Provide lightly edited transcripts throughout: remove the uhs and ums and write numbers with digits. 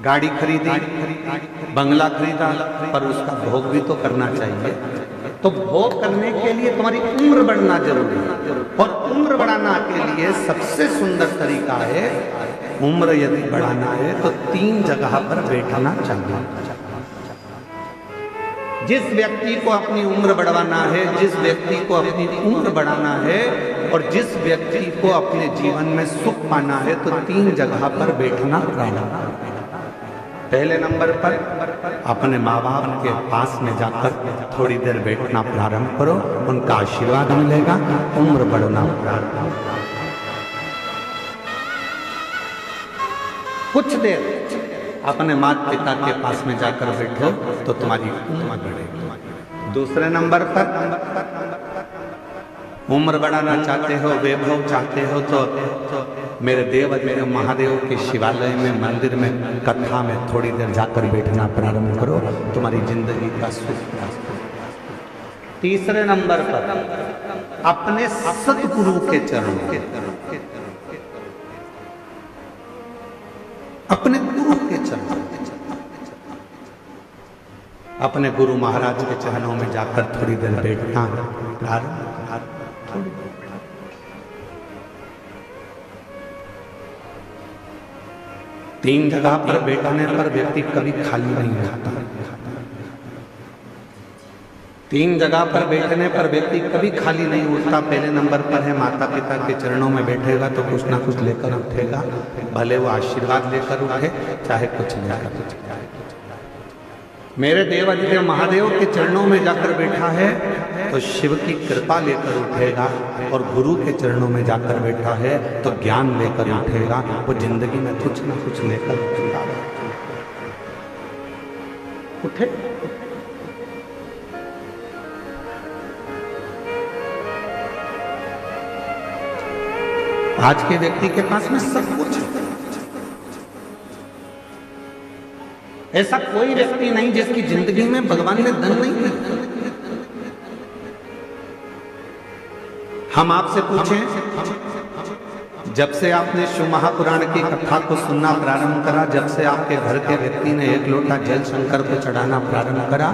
गाड़ी खरीदी, बंगला खरीदा, पर उसका भोग भी तो करना चाहिए। तो भोग करने के लिए तुम्हारी उम्र बढ़ना जरूरी है, और उम्र बढ़ाना के लिए सबसे सुंदर तरीका है, उम्र यदि बढ़ाना है तो 3 जगह पर बैठना चाहिए। जिस व्यक्ति को अपनी उम्र बढ़वाना है, जिस व्यक्ति को अपनी उम्र बढ़ाना है, और जिस व्यक्ति को अपने जीवन में सुख पाना है, तो 3 जगह पर बैठना प्रारंभ। पहले नंबर पर अपने माँ बाप के पास में जाकर थोड़ी देर बैठना प्रारंभ करो, उनका आशीर्वाद मिलेगा, उम्र बढ़ना प्रारंभ। कुछ देर अपने माता पिता के पास में जाकर बैठो तो तुम्हारी उम्र बढ़ेगी। दूसरे नंबर पर उम्र बढ़ाना चाहते हो, वैभव चाहते हो, तो मेरे देव महादेव के शिवालय में, मंदिर में, कथा में थोड़ी देर जाकर बैठना प्रारंभ करो, तुम्हारी जिंदगी का सुख। तीसरे नंबर पर अपने सतगुरु के चरणों, अपने गुरु के चरणों, अपने गुरु महाराज के चरणों में जाकर थोड़ी देर बैठना प्रारंभ। 3 जगह पर बैठने पर व्यक्ति कभी खाली नहीं रहता। 3 जगह पर बैठने पर व्यक्ति कभी खाली नहीं उठता। पहले नंबर पर है माता पिता के चरणों में बैठेगा तो कुछ ना कुछ लेकर उठेगा, भले वो आशीर्वाद लेकर उठे, चाहे कुछ लेकर उठे। मेरे देवाधिदेव महादेव के चरणों में जाकर बैठा है तो शिव की कृपा लेकर उठेगा, और गुरु के चरणों में जाकर बैठा है तो ज्ञान लेकर उठेगा, वो जिंदगी में कुछ ना कुछ लेकर उठेगा। उठे आज के व्यक्ति के पास में सब कुछ है। ऐसा कोई व्यक्ति नहीं जिसकी जिंदगी में भगवान ने धन नहीं दिया। हम आपसे पूछें, जब से आपने शिव महापुराण की कथा को सुनना प्रारंभ करा, जब से आपके घर के व्यक्ति ने 1 लोटा जल शंकर को चढ़ाना प्रारंभ करा,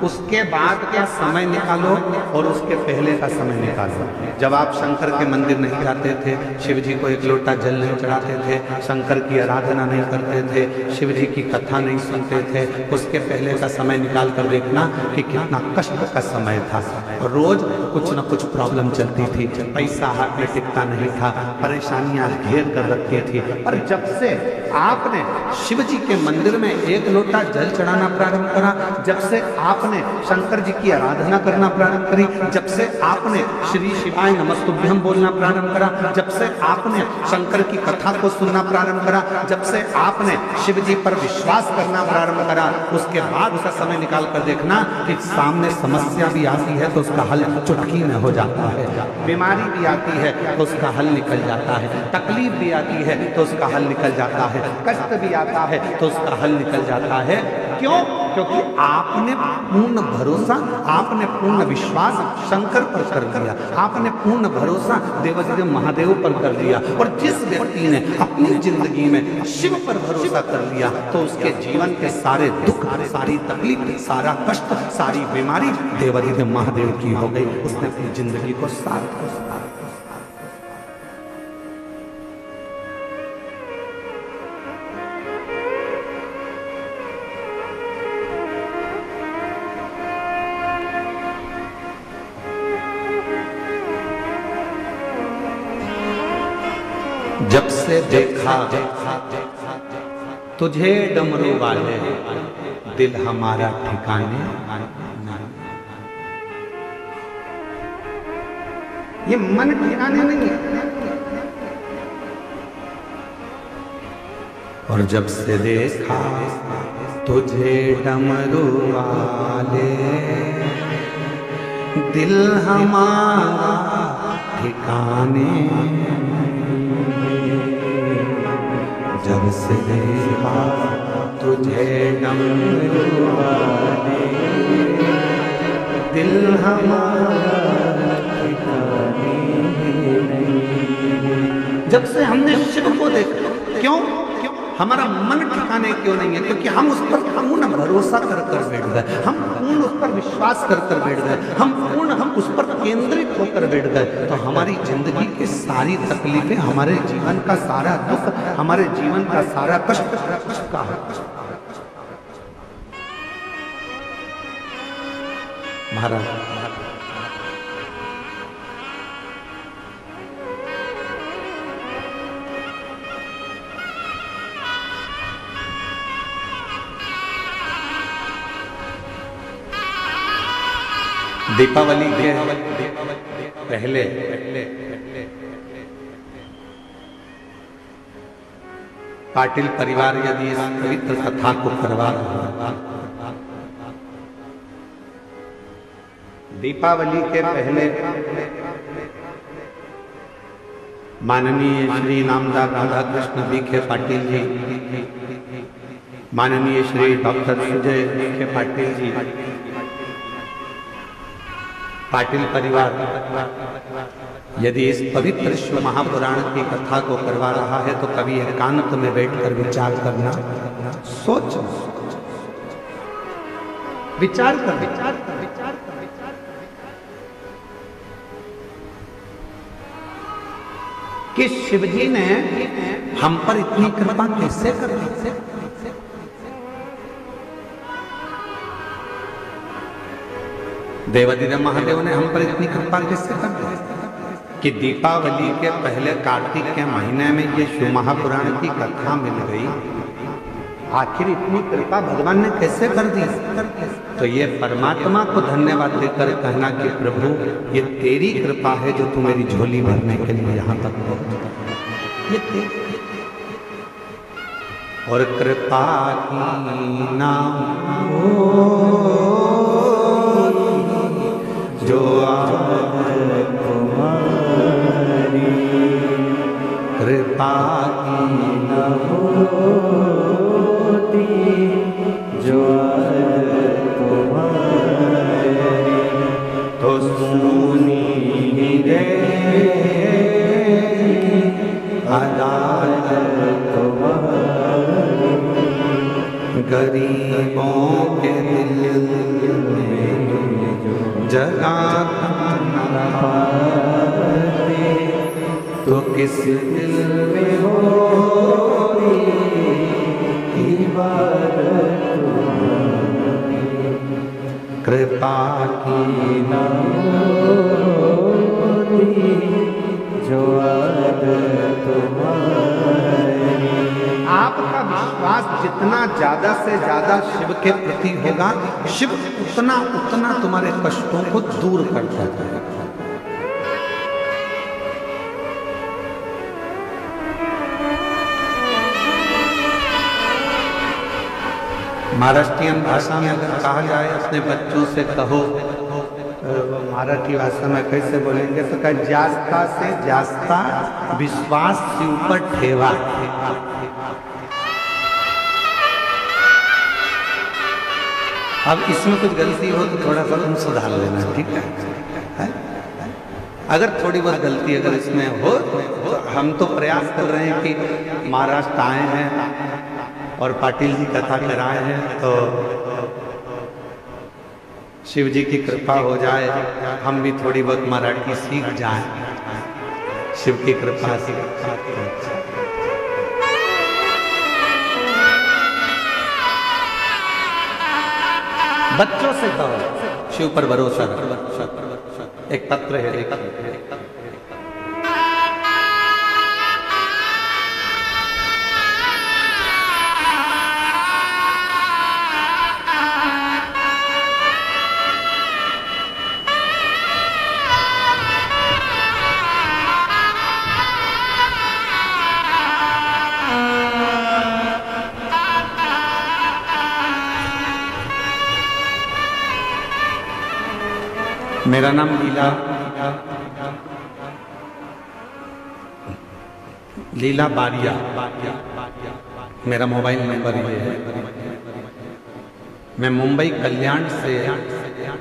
उसके बाद का समय निकालो और उसके पहले का समय निकालो। जब आप शंकर के मंदिर नहीं जाते थे, शिव जी को 1 लोटा जल नहीं चढ़ाते थे, शंकर की आराधना नहीं करते थे, शिव जी की कथा नहीं सुनते थे, उसके पहले का समय निकाल कर देखना कि कितना कष्ट का समय था। रोज कुछ न कुछ प्रॉब्लम चलती थी, पैसा हाथ में टिकता नहीं था, परेशानियां घेर कर रखती थी। पर जब से आपने शिव जी के मंदिर में 1 लोटा जल चढ़ाना प्रारंभ करा, जब से आपने शंकर जी की आराधना करना प्रारंभ करी, जब से आपने श्री शिवाय नमस्तुभ्यम बोलना प्रारंभ करा, जब से आपने शंकर की कथा को सुनना प्रारंभ करा, जब से आपने शिव जी पर विश्वास करना प्रारंभ करा, उसके बाद उसका समय निकाल कर देखना कि सामने समस्या भी आती है तो उसका हल चुटकी में हो जाता है, बीमारी भी आती है तो उसका हल निकल जाता है, तकलीफ भी आती है तो उसका हल निकल जाता है, कष्ट भी आता है तो उसका हल निकल जाता है। क्यों? क्योंकि आपने पूर्ण भरोसा, आपने पूर्ण विश्वास शंकर पर कर लिया, आपने पूर्ण भरोसा देवाधिदेव महादेव पर कर लिया। और जिस व्यक्ति ने अपनी जिंदगी में शिव पर भरोसा कर लिया तो उसके जीवन के सारे दुख, सारी तकलीफ, सारा कष्ट, सारी बीमारी देवाधिदेव महादेव की हो गई। उसने अपनी जिंदगी को सार्थक। जब से देखा तुझे डमरू वाले, दिल हमारा ठिकाने नहीं। ये मन ठिकाने नहीं है। और जब से देखा तुझे डमरू वाले, दिल हमारा ठिकाने, जब से देखा तुझे डमरू वाले, दिल हमारा ठिकाने नहीं। जब से हमने शिव को देखा, क्यों? हमारा मन ठिकाने क्यों नहीं है? क्योंकि हम उस पर पूर्ण भरोसा कर बैठ गए, हम पूर्ण उस पर विश्वास कर बैठ गए, हम उस पर केंद्रित होकर बैठ गए। तो हमारी जिंदगी की सारी तकलीफें, हमारे जीवन का सारा दुख, हमारे जीवन का सारा कष्ट का है। महाराज दीपावली के पहले पाटिल परिवार यदि इस पवित्र कथा को करवा रहा, दीपावली के पहले माननीय श्री नामदार राधा कृष्ण विखे पाटिल जी, माननीय श्री डॉक्टर सुजय विखे पाटिल जी, पाटिल परिवार यदि इस पवित्र शिव महापुराण की कथा को करवा रहा है तो कभी एकांत में बैठकर विचार करना, सोच विचार कर कि शिवजी ने हम पर इतनी कृपा कैसे कर दी। देवादिदेव महादेव ने हम पर इतनी कृपा कैसे कर दी कि दीपावली के पहले कार्तिक के महीने में ये शिव महापुराण की कथा मिल गई। आखिर इतनी कृपा भगवान ने कैसे कर दी? तो ये परमात्मा को धन्यवाद देकर कहना कि प्रभु ये तेरी कृपा है जो तू मेरी झोली भरने के लिए यहाँ तक ये तेरी। और कृपा की नाम जो तुम्हारी कृपा की न होती, जो तुम्हारी तो सुनी रे अदालत तुम्हारी, गरीबों के दिल में जगा न पाते तो किस दिल में होती इबादत तुम्हारी, कृपा की न होती जो आदत तुम्हारी। आपका विश्वास जितना ज्यादा से ज्यादा शिव के प्रति होगा, शिव उतना तुम्हारे कष्टों को दूर करता है। महाराष्ट्रियन भाषा में अगर कहा जाए अपने बच्चों से कहो, मराठी भाषा में कैसे बोलेंगे तो कहे जास्ता से जास्ता विश्वास शिव पर ठेवा। अब इसमें कुछ गलती हो तो थोड़ा सा तुम सुधार लेना, ठीक है? अगर थोड़ी बहुत गलती अगर इसमें हो तो हम तो प्रयास कर रहे हैं कि महाराष्ट्र आए हैं और पाटिल जी कथा कराए हैं तो शिव जी की कृपा हो जाए, हम भी थोड़ी बहुत मराठी सीख जाएं शिव की कृपा से। बच्चों से कहो शिव पर भरोसा रखो। एक पत्र है, मेरा नाम लीला बारिया, मेरा मोबाइल नंबर ये है। मैं मुंबई कल्याण से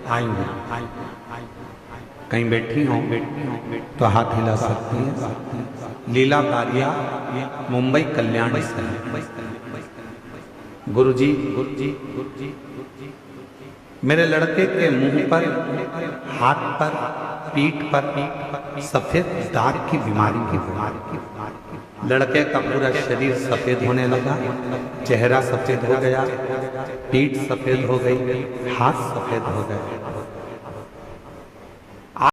आई हूँ। कहीं बैठी हूँ तो हाथ हिला सकती है। लीला बारिया मुंबई कल्याण से है। गुरुजी मेरे लड़के के मुंह पर, हाथ पर, पीठ पर सफेद दाग की बीमारी लड़के का पूरा शरीर सफेद होने लगा, चेहरा सफेद हो गया, पीठ सफेद हो गई, हाथ सफेद हो गए।